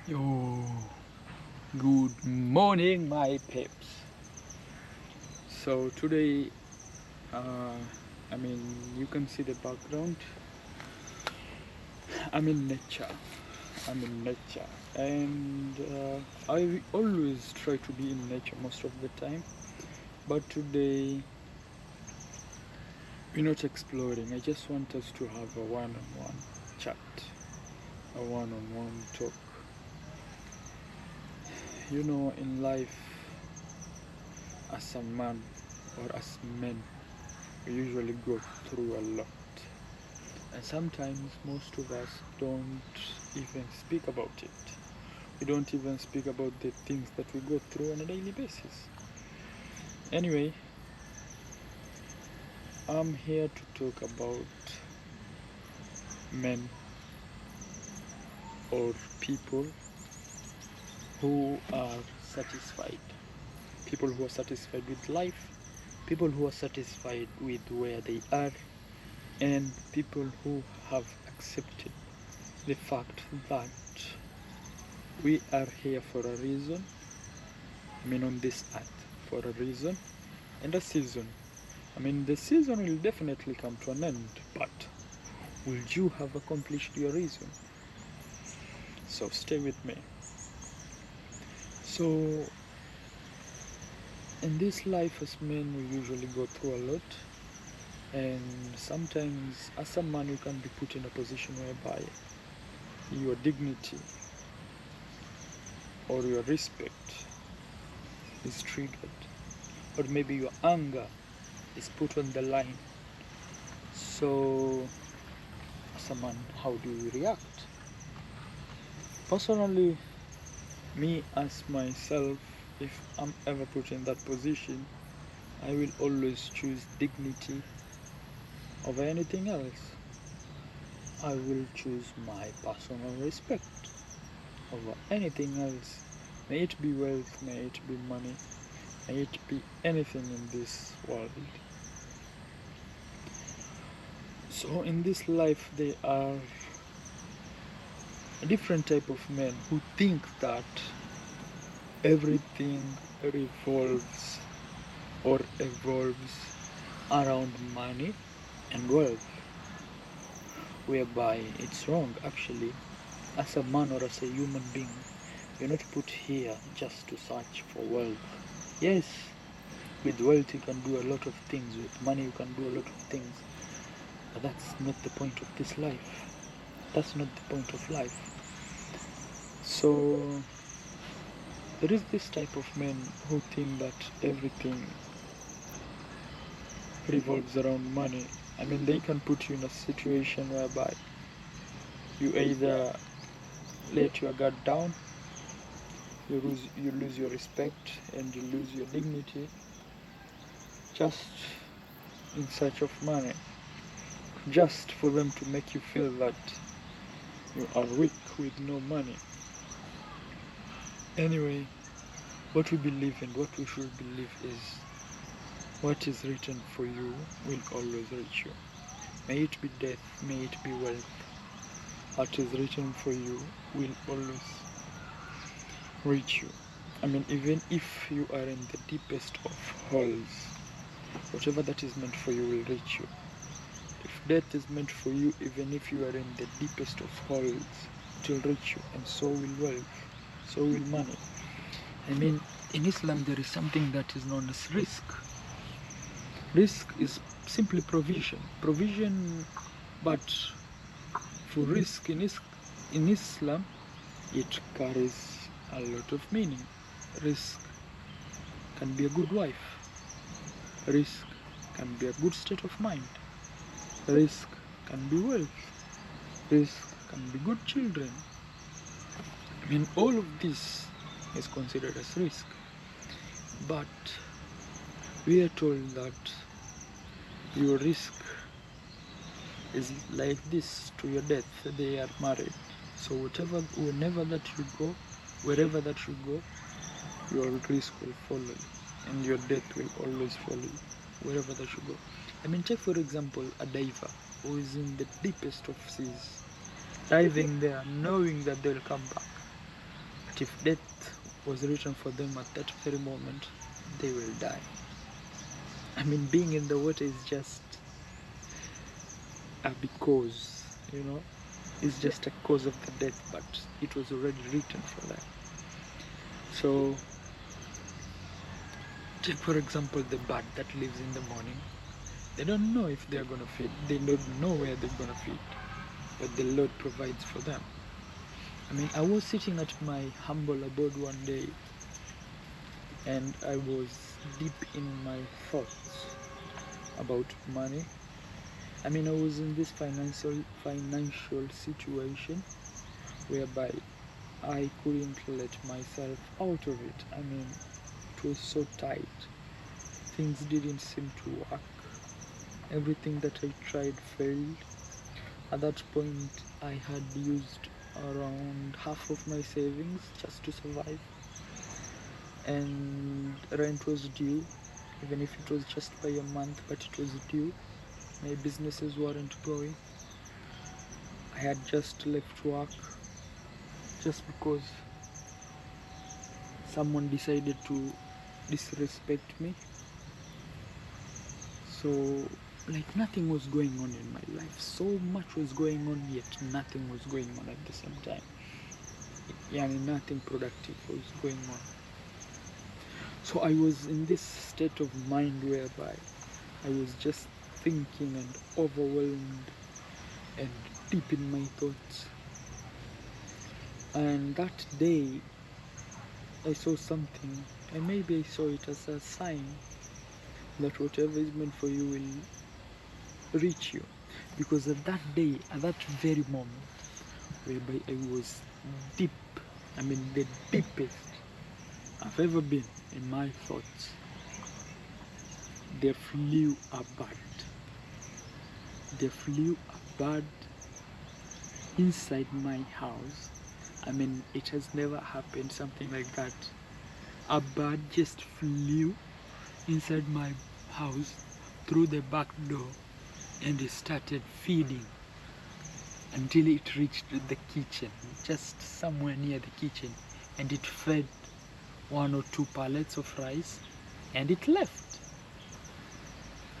Yo, good morning, my peeps. So today, uh, you can see the background. I'm in nature. I'm in nature, and I always try to be in nature most of the time. But today, we're not exploring. I just want us to have a one-on-one chat, a one-on-one talk. In life, as a man or as men, we usually go through a lot. And sometimes most of us don't even speak about it. We don't even speak about the things that we go through on a daily basis. Anyway, I'm here to talk about men or people who are satisfied. People who are satisfied with life, people who are satisfied with where they are, and people who have accepted the fact that we are here for a reason. On this earth for a reason and a season. The season will definitely come to an end, but will you have accomplished your reason? So stay with me. So, in this life as men, we usually go through a lot, and sometimes as a man, you can be put in a position whereby your dignity or your respect is triggered, or maybe your anger is put on the line. So, as a man, how do you react? Personally, me as myself, if I'm ever put in that position, I will always choose dignity over anything else. I will choose my personal respect over anything else. May it be wealth, may it be money, may it be anything in this world. So in this life there are a different type of men who think that everything revolves or evolves around money and wealth, whereby it's wrong actually. As a man or as a human being, you're not put here just to search for wealth. Yes, with wealth you can do a lot of things, with money you can do a lot of things, but that's not the point of this life. That's not the point of life. So there is this type of men who think that everything revolves around money. They can put you in a situation whereby you either let your guard down, you lose your respect, and you lose your dignity just in search of money, just for them to make you feel that you are weak with no money. Anyway, what we believe and what we should believe is what is written for you will always reach you. May it be death, may it be wealth. What is written for you will always reach you. Even if you are in the deepest of holes, whatever that is meant for you will reach you. If death is meant for you, even if you are in the deepest of holes, it will reach you, and so will wealth, so will money. In Islam there is something that is known as risk. Risk is simply provision. Provision, but for risk in Islam, it carries a lot of meaning. Risk can be a good wife. Risk can be a good state of mind. Risk can be wealth. Risk can be good children. All of this is considered as risk. But we are told that your risk is like this to your death. They are married. So whenever that you go, wherever that you go, your risk will follow you, and your death will always follow you, wherever that you go. Take for example a diver who is in the deepest of seas, diving there, knowing that they'll come back. that if death was written for them at that very moment, they will die. I mean, being in the water is just a because, it's just a cause of the death, but it was already written for them. So, take for example the bird that lives in the morning. They don't know if they're going to feed. They don't know where they're going to feed, but the Lord provides for them. I mean, I was sitting at my humble abode one day, and I was deep in my thoughts about money. I mean, I was in this financial situation whereby I couldn't let myself out of it. I mean, it was so tight. Things didn't seem to work. Everything that I tried failed. At that point, I had used around half of my savings just to survive. And rent was due, even if it was just by a month, but it was due. My businesses weren't going. I had just left work just because someone decided to disrespect me. So, like, nothing was going on in my life. So much was going on, yet nothing was going on at the same time. Nothing productive was going on. So I was in this state of mind whereby I was just thinking and overwhelmed and deep in my thoughts. And that day I saw something, and maybe I saw it as a sign that whatever is meant for you will reach you. Because at that day, at that very moment, whereby I was deep, I mean the deepest I've ever been in my thoughts, there flew a bird. There flew a bird inside my house. I mean, it has never happened, something like that. A bird just flew inside my house through the back door, and it started feeding until it reached the kitchen, just somewhere near the kitchen, and it fed 1 or 2 pallets of rice, and it left.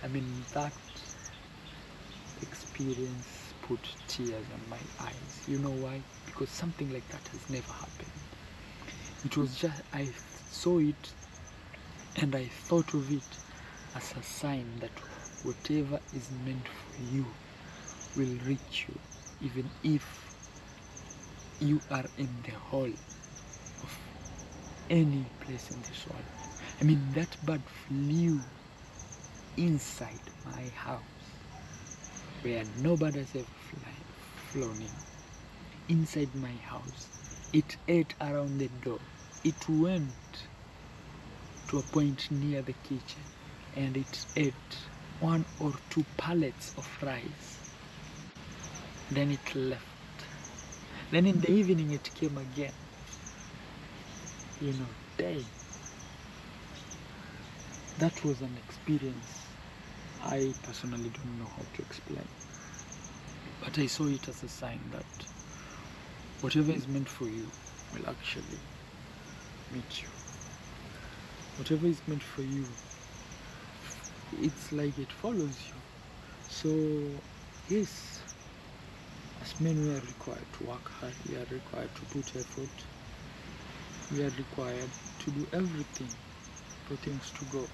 I mean, that experience put tears on my eyes. You know why? Because something like that has never happened. It was just, I saw it and I thought of it as a sign that whatever is meant for you will reach you, even if you are in the hole of any place in this world. I mean, that bird flew inside my house where nobody has ever flown in. Inside my house, it ate around the door. It went to a point near the kitchen and it ate 1 or 2 pallets of rice. Then it left. Then in the evening it came again. Dang. That was an experience I personally don't know how to explain. But I saw it as a sign that whatever is meant for you will actually meet you. Whatever is meant for you, it's like it follows you. So, yes, as men we are required to work hard, we are required to put effort, we are required to do everything for things to go.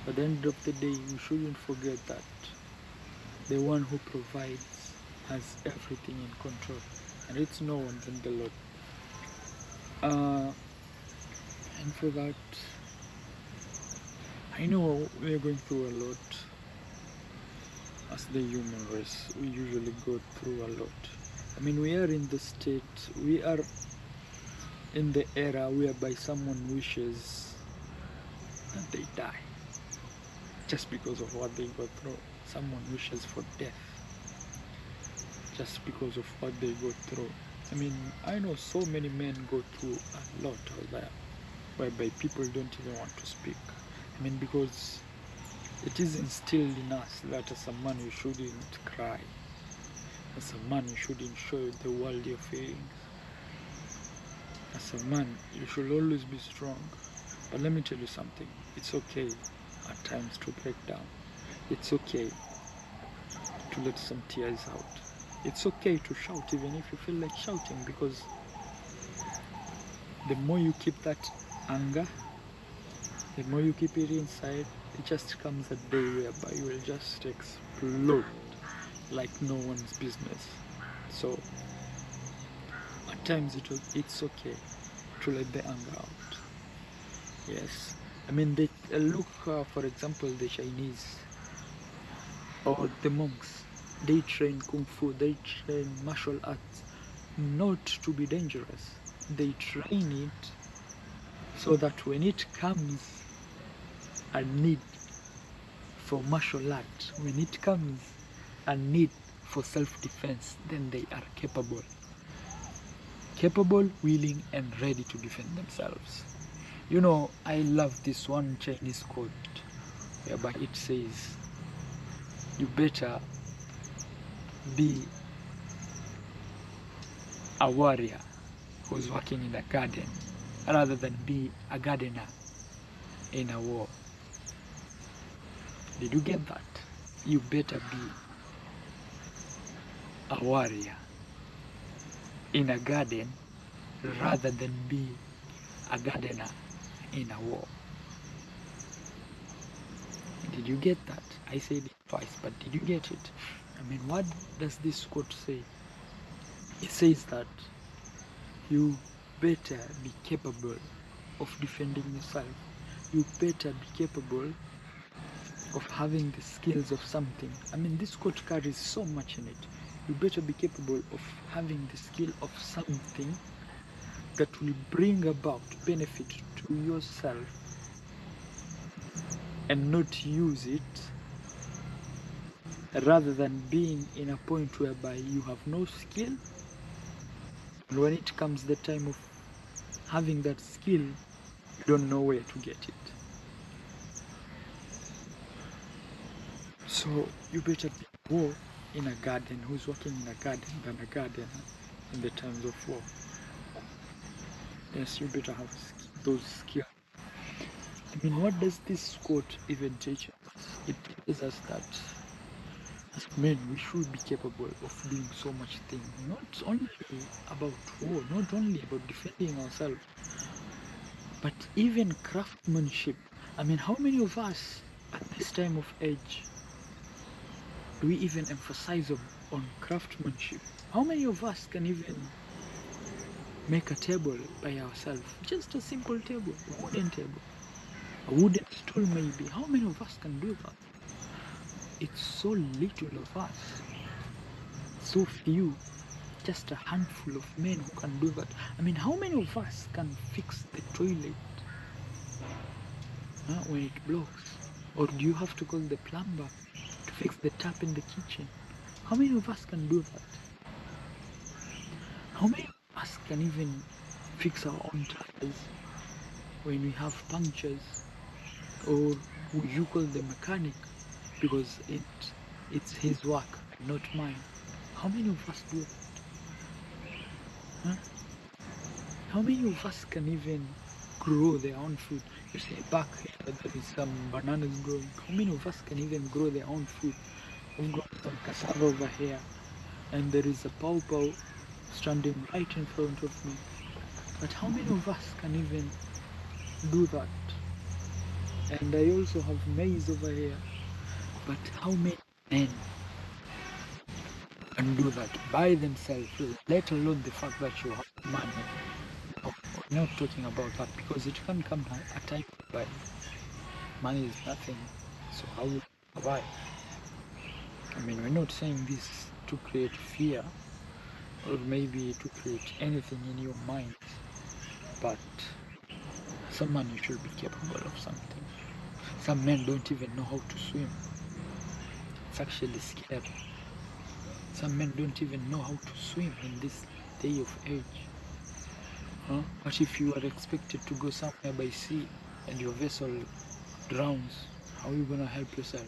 But at the end of the day, we shouldn't forget that the one who provides has everything in control, and it's no one than the Lord. And for that, I know we are going through a lot. As the human race, we usually go through a lot. I mean, we are in the state, we are in the era whereby someone wishes that they die just because of what they go through. Someone wishes for death just because of what they go through. I mean, I know so many men go through a lot of that, whereby people don't even want to speak. I mean, because it is instilled in us that as a man you shouldn't cry. As a man you shouldn't show the world your feelings. as a man, you should always be strong. But let me tell you something. It's okay at times to break down. It's okay to let some tears out. It's okay to shout even if you feel like shouting, because the more you keep that anger, the more you keep it inside, it just comes a day whereby you will just explode like no one's business. So at times it's okay to let the anger out. Yes, I mean, they look, for example, the Chinese or the monks. They train kung fu, they train martial arts not to be dangerous. They train it so that when it comes a need for martial art, when it comes a need for self-defense, then they are capable, willing, and ready to defend themselves. You know, I love this one Chinese quote whereby it says, you better be a warrior who's working in a garden rather than be a gardener in a war. Did you get that? You better be a warrior in a garden rather than be a gardener in a war. Did you get that? I said it twice, but did you get it? I mean, what does this quote say? It says that you better be capable of defending yourself. You better be capable of having the skills of something. I mean, this quote carries so much in it. You better be capable of having the skill of something that will bring about benefit to yourself and not use it, rather than being in a point whereby you have no skill, and when it comes the time of having that skill, you don't know where to get it. So you better be more in a garden, who's working in a garden, than a gardener in the times of war. Yes, you better have those skills. I mean, what does this quote even teach us? It teaches us that as men, we should be capable of doing so much things, not only about war, not only about defending ourselves, but even craftsmanship. I mean, how many of us at this time of age do we even emphasize on craftsmanship? How many of us can even make a table by ourselves? Just a simple table, a wooden table, a wooden stool maybe. How many of us can do that? It's so little of us, so few, just a handful of men who can do that. I mean, how many of us can fix the toilet when it blocks? Or do you have to call the plumber to fix the tap in the kitchen? How many of us can do that? How many of us can even fix our own tires when we have punctures? Or would you call the mechanic because it's his work, not mine? How many of us do that? Huh? How many of us can even grow their own food? You say back here there is some bananas growing. How many of us can even grow their own food? We've got some cassava over here, and there is a pawpaw standing right in front of me. But how many of us can even do that? And I also have maize over here. But how many men can do that by themselves, let alone the fact that you have money? We're not talking about that, because it can come a time by money is nothing. So how will you survive? I mean, we're not saying this to create fear or maybe to create anything in your mind, but some man, you should be capable of something. Some men don't even know how to swim. It's actually scary. Some men don't even know how to swim in this day of age. But if you are expected to go somewhere by sea and your vessel drowns, how are you going to help yourself?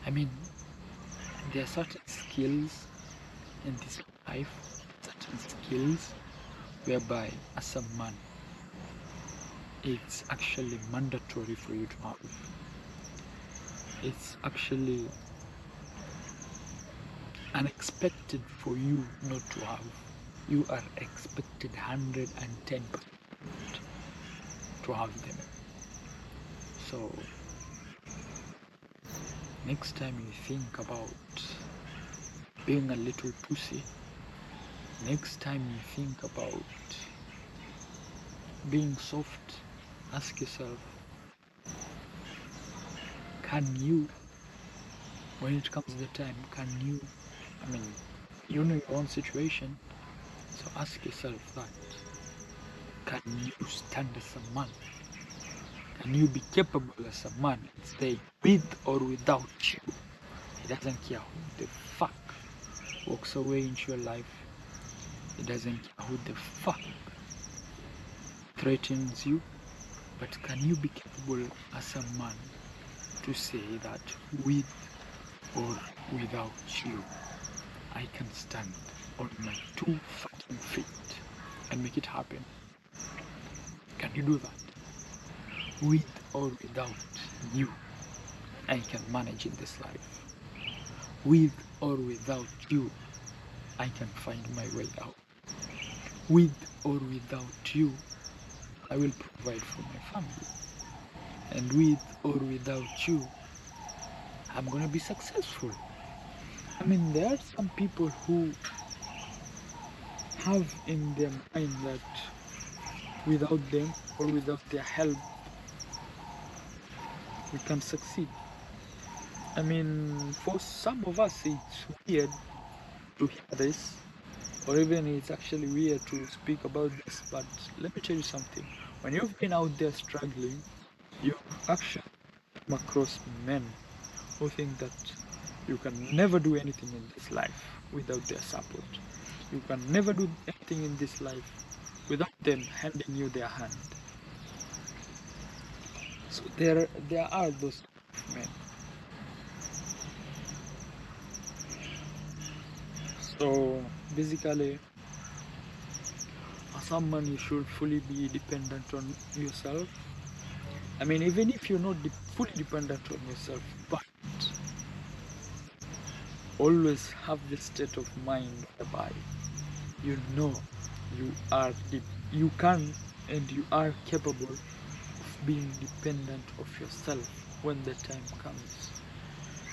I mean, there are certain skills in this life, certain skills whereby as a man, it's actually mandatory for you to have. It's actually unexpected for you not to have. You are expected 110% to have them. So next time you think about being a little pussy, next time you think about being soft, ask yourself, can you, when it comes to the time, can you, you know your own situation, so ask yourself that, can you stand as a man? Can you be capable as a man and stay with or without you? He doesn't care who the fuck walks away into your life. He doesn't care who the fuck threatens you. But can you be capable as a man to say that with or without you, I can stand on my 2 fucking feet and make it happen? Can you do that? With or without you, I can manage in this life. With or without you, I can find my way out. With or without you, I will provide for my family. And with or without you, I'm gonna be successful. There are some people who have in their mind that without them or without their help, we can succeed. For some of us, it's weird to hear this, or even it's actually weird to speak about this, but let me tell you something. When you've been out there struggling, you actually come across men who think that you can never do anything in this life without their support. You can never do anything in this life without them handing you their hand. So there are those men. So basically, as someone, you should fully be dependent on yourself. Even if you're not fully dependent on yourself, but always have this state of mind whereby you know you can and you are capable of being dependent of yourself when the time comes.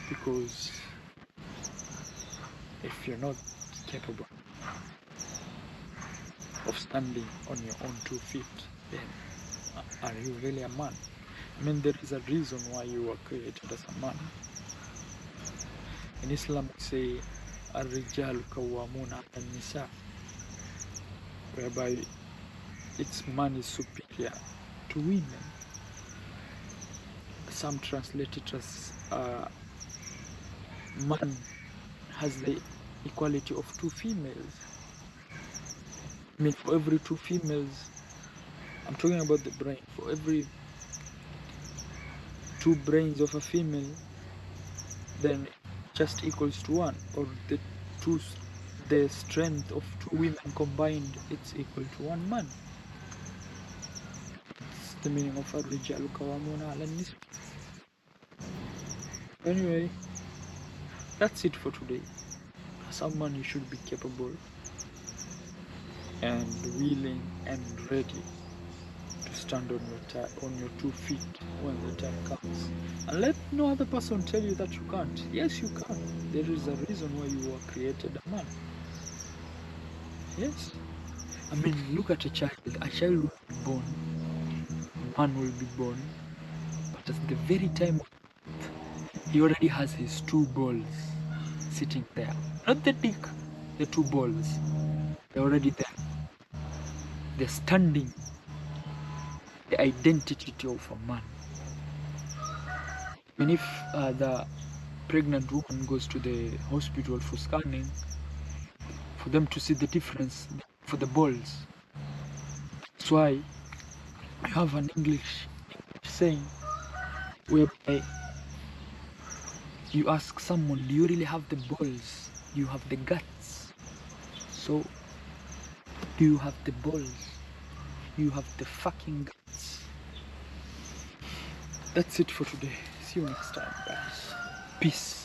Because if you're not capable of standing on your own 2 feet, then are you really a man? There is a reason why you were created as a man. In Islam, we say, Ar-Rijalu Kawwamuna An-Nisa, whereby its man is superior to women. Some translate it as man has the equality of 2 females. For every 2 females, I'm talking about the brain, for every 2 brains of a female, then just equals to 1, or the strength of 2 women combined, it's equal to 1 man. It's the meaning of Ar-Rijalu Kawwamuna Ala Nisa. Anyway, that's it for today. Someone, you should be capable and willing and ready to stand on your 2 feet when the time comes. And let no other person tell you that you can't. Yes, you can. There is a reason why you were created a man. Yes. Look at a child. A child will be born. A man will be born. But at the very time of birth, he already has his 2 balls sitting there. Not the dick, the 2 balls. They're already there. They're standing the identity of a man. If the pregnant woman goes to the hospital for scanning, for them to see the difference for the balls. That's why you have an English saying whereby you ask someone, do you really have the balls? Do you have the guts? So Do you have the balls? You have the fucking guts? That's it for today. See you next time, guys. Peace.